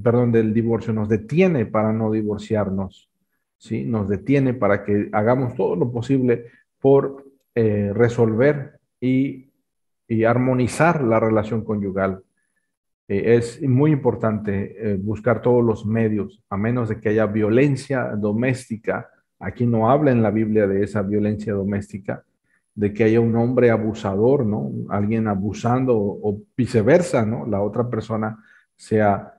perdón, del divorcio, nos detiene para no divorciarnos, ¿sí? Nos detiene para que hagamos todo lo posible por resolver y armonizar la relación conyugal. Es muy importante buscar todos los medios, a menos de que haya violencia doméstica. Aquí no habla en la Biblia de esa violencia doméstica, de que haya un hombre abusador, ¿no? Alguien abusando o viceversa, ¿no? La otra persona sea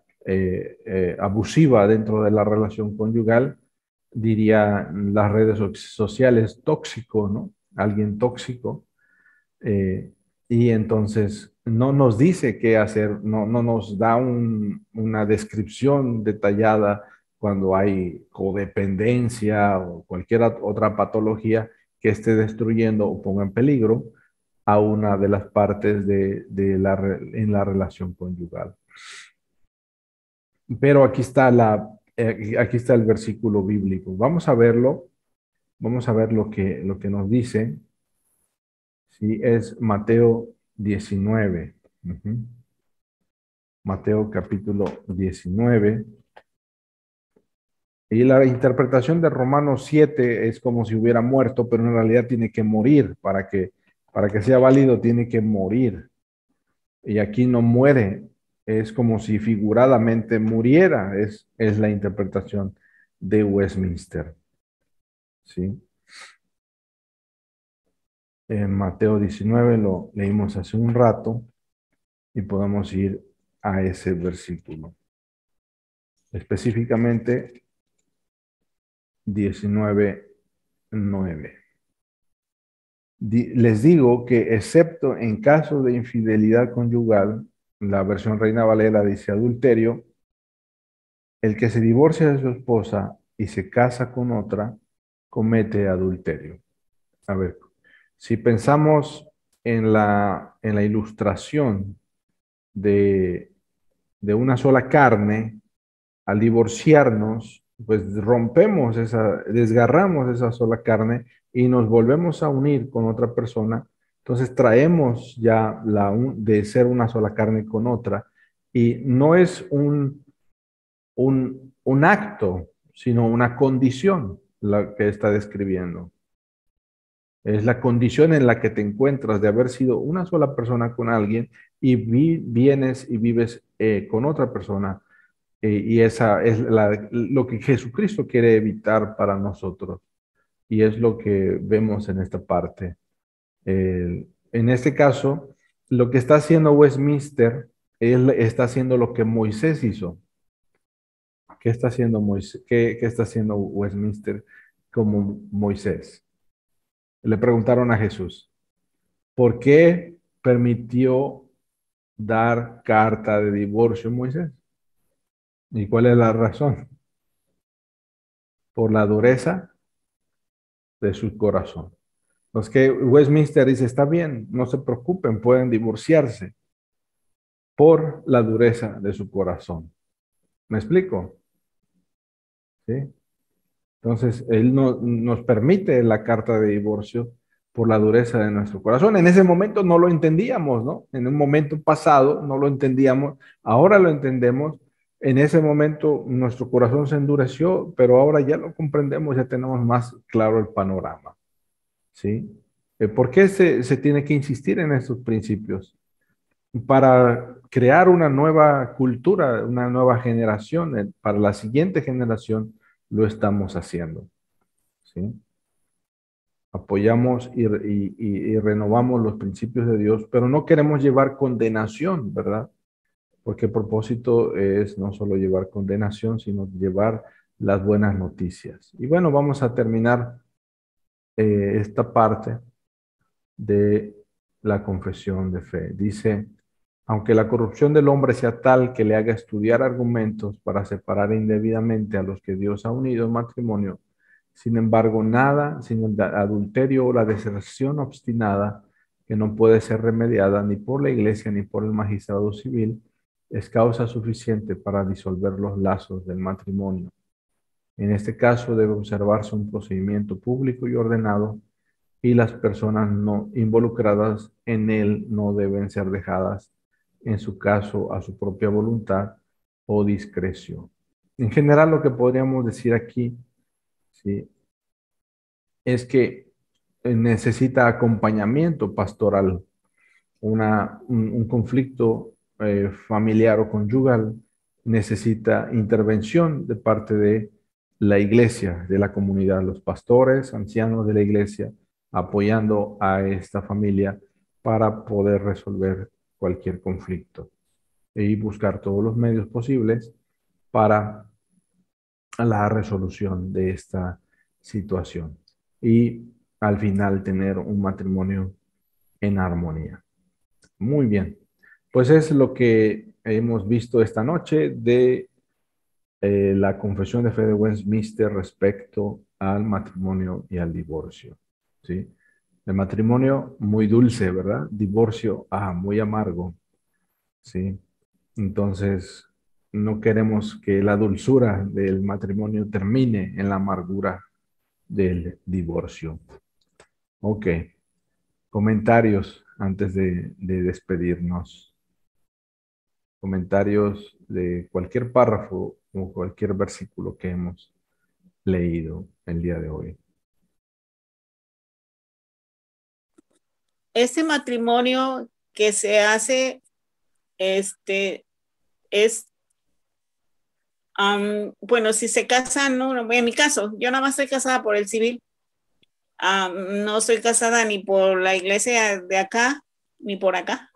abusiva dentro de la relación conyugal, diría las redes sociales, tóxico, ¿no? Alguien tóxico. eh, y entonces no nos dice qué hacer, no nos da una descripción detallada cuando hay codependencia o cualquier otra patología que esté destruyendo o ponga en peligro a una de las partes en la relación conyugal. Pero aquí está el versículo bíblico. Vamos a ver lo que nos dice. Sí, es Mateo 19. Ujú. Mateo capítulo 19. Y la interpretación de Romanos 7 es como si hubiera muerto, pero en realidad tiene que morir para que sea válido, tiene que morir. Y aquí no muere, es como si figuradamente muriera, es la interpretación de Westminster. ¿Sí? En Mateo 19 lo leímos hace un rato y podemos ir a ese versículo. Específicamente 19:9. Les digo que excepto en caso de infidelidad conyugal, la versión Reina Valera dice adulterio, el que se divorcia de su esposa y se casa con otra, comete adulterio. A ver, si pensamos en la ilustración de, de una sola carne, al divorciarnos, pues rompemos desgarramos esa sola carne y nos volvemos a unir con otra persona. Entonces traemos ya de ser una sola carne con otra y no es un acto, sino una condición la que está describiendo. Es la condición en la que te encuentras de haber sido una sola persona con alguien y vienes y vives con otra persona. Y esa es lo que Jesucristo quiere evitar para nosotros. Y es lo que vemos en esta parte. En este caso, lo que está haciendo Westminster, él está haciendo lo que Moisés hizo. ¿Qué está haciendo Moisés? ¿Qué está haciendo Westminster como Moisés? Le preguntaron a Jesús, ¿por qué permitió dar carta de divorcio a Moisés? ¿Y cuál es la razón? Por la dureza de su corazón. Los que Westminster dice, está bien, no se preocupen, pueden divorciarse por la dureza de su corazón. ¿Me explico? ¿Sí? Entonces, Él no, nos permite la carta de divorcio por la dureza de nuestro corazón. En ese momento no lo entendíamos, ¿no? En un momento pasado no lo entendíamos, ahora lo entendemos. En ese momento nuestro corazón se endureció, pero ahora ya lo comprendemos, ya tenemos más claro el panorama, ¿sí? ¿Por qué se tiene que insistir en estos principios? Para crear una nueva cultura, una nueva generación, para la siguiente generación lo estamos haciendo. ¿Sí? Apoyamos y renovamos los principios de Dios, pero no queremos llevar condenación, ¿verdad? Porque el propósito es no solo llevar condenación, sino llevar las buenas noticias. Y bueno, vamos a terminar esta parte de la confesión de fe. Dice, aunque la corrupción del hombre sea tal que le haga estudiar argumentos para separar indebidamente a los que Dios ha unido en matrimonio, sin embargo, nada, sino el adulterio o la deserción obstinada, que no puede ser remediada ni por la iglesia ni por el magistrado civil, es causa suficiente para disolver los lazos del matrimonio. En este caso debe observarse un procedimiento público y ordenado y las personas no involucradas en él no deben ser dejadas, en su caso, a su propia voluntad o discreción. En general, lo que podríamos decir aquí, ¿sí? Es que necesita acompañamiento pastoral, un conflicto familiar o conyugal necesita intervención de parte de la iglesia, de la comunidad, los pastores, ancianos de la iglesia, apoyando a esta familia para poder resolver cualquier conflicto y buscar todos los medios posibles para la resolución de esta situación y al final tener un matrimonio en armonía. Muy bien, pues es lo que hemos visto esta noche de la confesión de fe de Westminster respecto al matrimonio y al divorcio. ¿Sí? El matrimonio muy dulce, ¿verdad? Divorcio, muy amargo. ¿Sí? Entonces, no queremos que la dulzura del matrimonio termine en la amargura del divorcio. Ok, comentarios antes de despedirnos. Comentarios de cualquier párrafo o cualquier versículo que hemos leído el día de hoy. Este matrimonio que se hace, es, bueno, si se casan, no, en mi caso, yo nada más estoy casada por el civil. No soy casada ni por la iglesia de acá, ni por acá.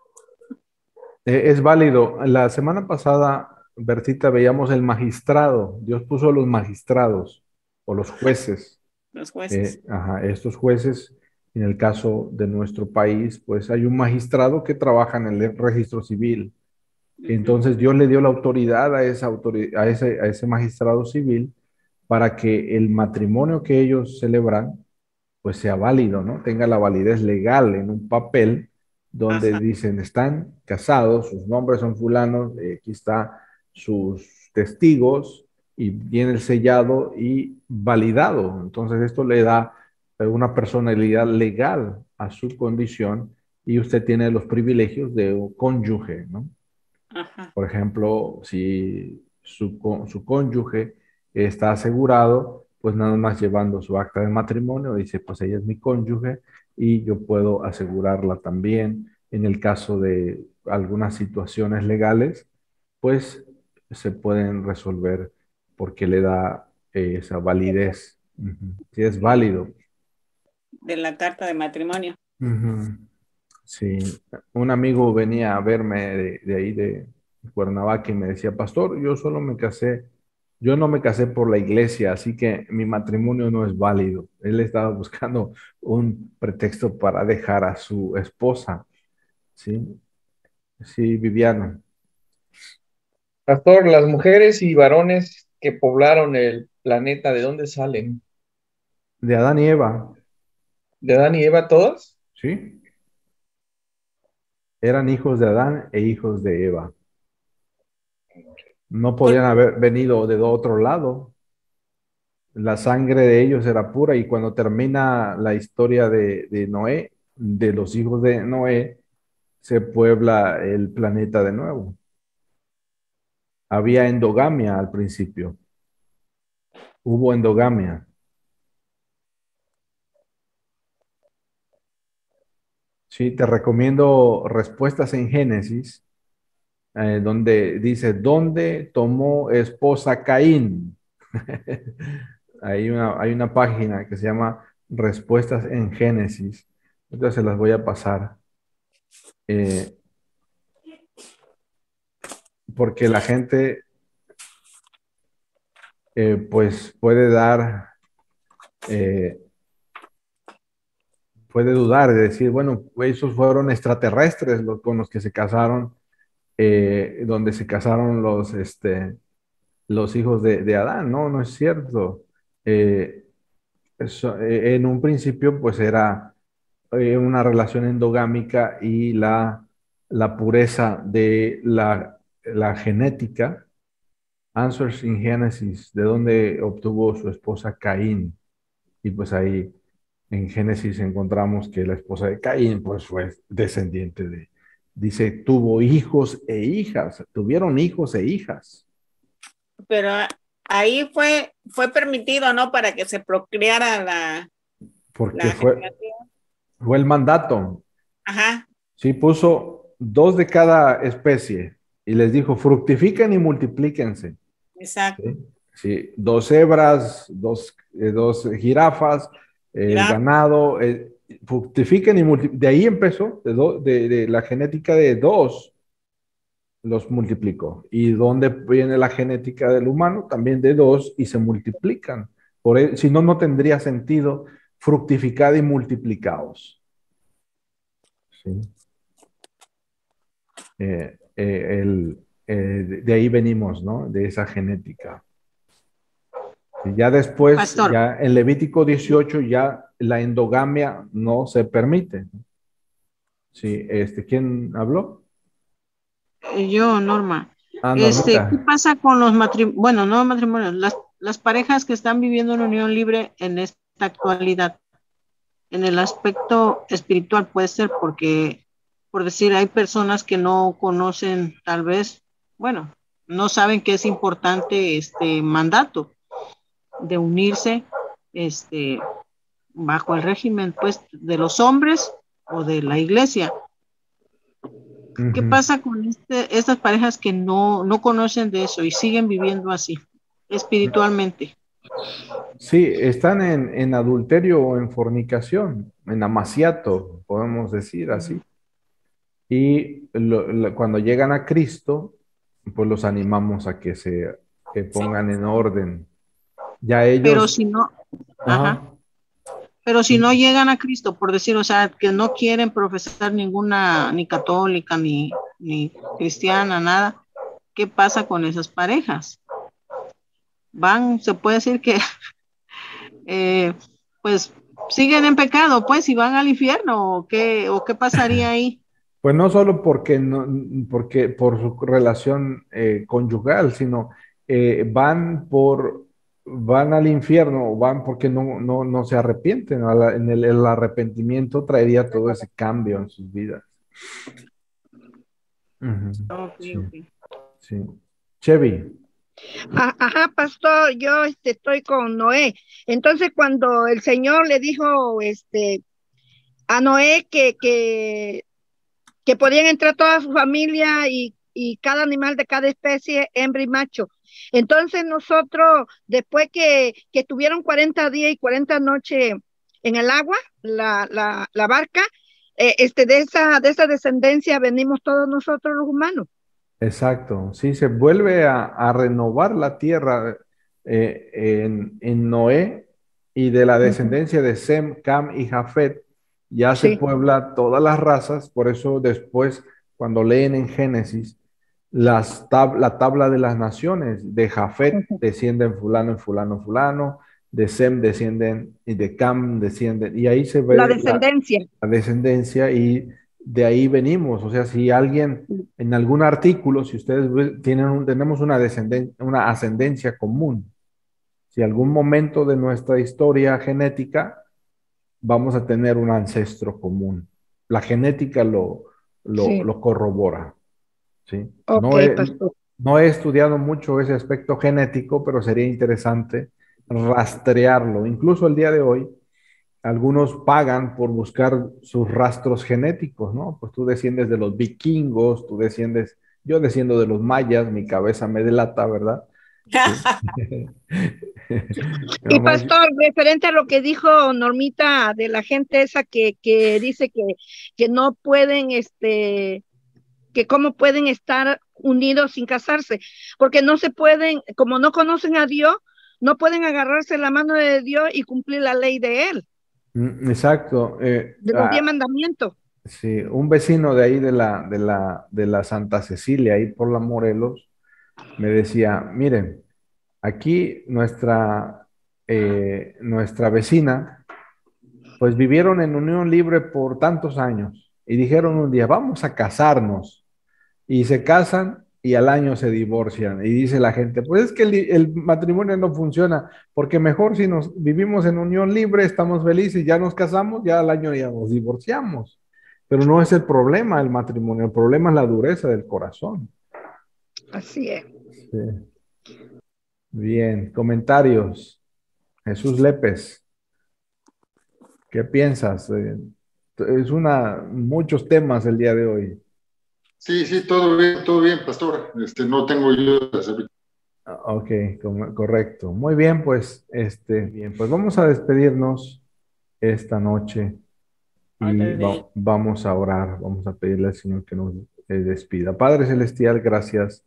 Es válido. La semana pasada, Bertita, veíamos el magistrado. Dios puso los magistrados o los jueces. Los jueces. Ajá, estos jueces, en el caso de nuestro país, pues hay un magistrado que trabaja en el registro civil. Ujú. Entonces Dios le dio la autoridad a a ese magistrado civil para que el matrimonio que ellos celebran pues sea válido, ¿no? Tenga la validez legal en un papel donde Ajá, dicen están casados, sus nombres son fulanos, aquí está sus testigos y viene el sellado y validado. Entonces esto le da una personalidad legal a su condición y usted tiene los privilegios de un cónyuge, ¿no? ajá. Por ejemplo, si su cónyuge está asegurado, pues nada más llevando su acta de matrimonio, dice, pues ella es mi cónyuge y yo puedo asegurarla también. En el caso de algunas situaciones legales, pues se pueden resolver porque le da esa validez. Ujú. Sí, es válido. De la carta de matrimonio. Ujú. Sí, un amigo venía a verme de ahí de Cuernavaca y me decía, pastor, yo solo me casé, yo no me casé por la iglesia, así que mi matrimonio no es válido. Él estaba buscando un pretexto para dejar a su esposa. Sí, sí, Viviana, Pastor, las mujeres y varones que poblaron el planeta, ¿de dónde salen? de Adán y Eva, ¿De Adán y Eva todas? ¿sí? Eran hijos de Adán e hijos de Eva. No Por- podían haber venido de otro lado. La sangre de ellos era pura y cuando termina la historia de Noé, de los hijos de Noé, se puebla el planeta de nuevo. Había endogamia al principio, hubo endogamia. Sí, te recomiendo Respuestas en Génesis, donde dice, ¿dónde tomó esposa Caín? Hay una página que se llama Respuestas en Génesis. Entonces se las voy a pasar. Eh, Porque la gente pues eh, puede dudar de decir, bueno, esos fueron extraterrestres con los que se casaron, donde se casaron los hijos de Adán, no, no es cierto. Eh, en un principio pues era una relación endogámica y la pureza de la genética. Answers in Genesis, de donde obtuvo su esposa Caín. Y pues ahí en Génesis encontramos que la esposa de Caín pues fue descendiente dice, tuvo hijos e hijas, tuvieron hijos e hijas, pero ahí fue permitido, ¿no? Para que se procreara porque la generación. fue el mandato. Ajá, Sí, puso dos de cada especie y les dijo, fructifiquen y multiplíquense. exacto. ¿Sí? Sí, dos cebras, dos jirafas, el Mira, ganado, fructifiquen y multipliquen. De ahí empezó, de la genética de dos los multiplicó. ¿Y dónde viene la genética del humano? También de dos y se multiplican. Si no, no tendría sentido fructificad y multiplicados. ¿Sí? De ahí venimos, ¿no? De esa genética. Y ya después, Pastor, ya en Levítico 18, ya la endogamia no se permite. Sí, ¿quién habló? yo, Norma, Ah, ¿qué Normita. pasa con los matrimonios, bueno, no matrimonios, las parejas que están viviendo en unión libre en esta actualidad? En el aspecto espiritual puede ser porque, por decir, hay personas que no conocen, tal vez, bueno, no saben que es importante este mandato. de unirse bajo el régimen pues de los hombres o de la iglesia. ¿Qué Ujú. pasa con estas parejas que no conocen de eso y siguen viviendo así, espiritualmente? Sí, están en adulterio o en fornicación, en amaciato, podemos decir así. Y cuando llegan a Cristo, pues los animamos a que se que pongan en orden. Ya Pero ellos, si no, ajá, ajá, pero si sí. no llegan a Cristo, por decir, o sea, que no quieren profesar ninguna, ni católica, ni cristiana, nada, ¿qué pasa con esas parejas? Se puede decir que, eh, pues, siguen en pecado, pues, y van al infierno, o qué pasaría ahí. Pues no solo porque, no, porque por su relación conyugal, sino van al infierno, van porque no se arrepienten. El arrepentimiento traería todo ese cambio en sus vidas. Ujú. Ok, Sí, ok. sí. Chevy, Ajá, pastor, yo estoy con Noé. Entonces, cuando el Señor le dijo a Noé que podían entrar toda su familia y cada animal de cada especie, hembra y macho. Entonces nosotros, después que estuvieron 40 días y 40 noches en el agua, la barca, de esa descendencia venimos todos nosotros los humanos. exacto. Sí, se vuelve a renovar la tierra en Noé y de la Ujú. descendencia de Sem, Cam y Jafet. Ya se Sí, puebla todas las razas, por eso después, cuando leen en Génesis, la tabla de las naciones, de Jafet ujú. descienden fulano, fulano, fulano, de Sem descienden y de Cam descienden, y ahí se La ve descendencia. la descendencia y de ahí venimos. O sea, si alguien en algún artículo, si ustedes tenemos una ascendencia común, si algún momento de nuestra historia genética vamos a tener un ancestro común. La genética Sí, lo corrobora, ¿sí? ok, pastor. No he estudiado mucho ese aspecto genético, pero sería interesante rastrearlo. Incluso el día de hoy, algunos pagan por buscar sus rastros genéticos, ¿no? Pues tú desciendes de los vikingos, yo desciendo de los mayas, mi cabeza me delata, ¿verdad? Sí. Y Nomás- pastor, referente a lo que dijo Normita de la gente esa que dice que no pueden, que cómo pueden estar unidos sin casarse, porque no se pueden, como no conocen a Dios, no pueden agarrarse la mano de Dios y cumplir la ley de Él, Exacto. de los 10 mandamientos. Sí, un vecino de ahí de la Santa Cecilia, ahí por la Morelos, me decía, miren, aquí nuestra vecina, pues vivieron en unión libre por tantos años y dijeron un día, vamos a casarnos. Y se casan y al año se divorcian. Y dice la gente, pues es que el matrimonio no funciona, porque mejor si nos vivimos en unión libre, estamos felices, ya nos casamos, ya al año ya nos divorciamos. Pero no es el problema el matrimonio, el problema es la dureza del corazón. Así es. Sí. Bien, comentarios. Jesús Lépez, ¿qué piensas? Muchos temas el día de hoy. Sí, sí, todo bien, pastor. No tengo yo Ok, correcto. Muy bien, pues, bien, pues vamos a despedirnos esta noche y Órale. vamos a orar, vamos a pedirle al Señor que nos despida. Padre Celestial, gracias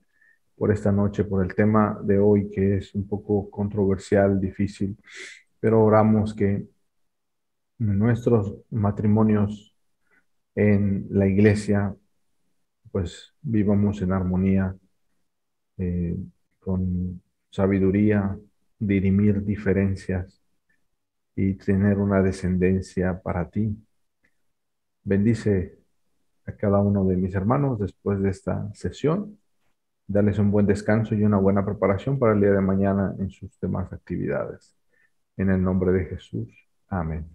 por esta noche, por el tema de hoy que es un poco controversial, difícil, pero oramos que nuestros matrimonios en la iglesia, pues vivamos en armonía, eh, con sabiduría, dirimir diferencias y tener una descendencia para ti. Bendice a cada uno de mis hermanos después de esta sesión. Darles un buen descanso y una buena preparación para el día de mañana en sus demás actividades. En el nombre de Jesús. Amén.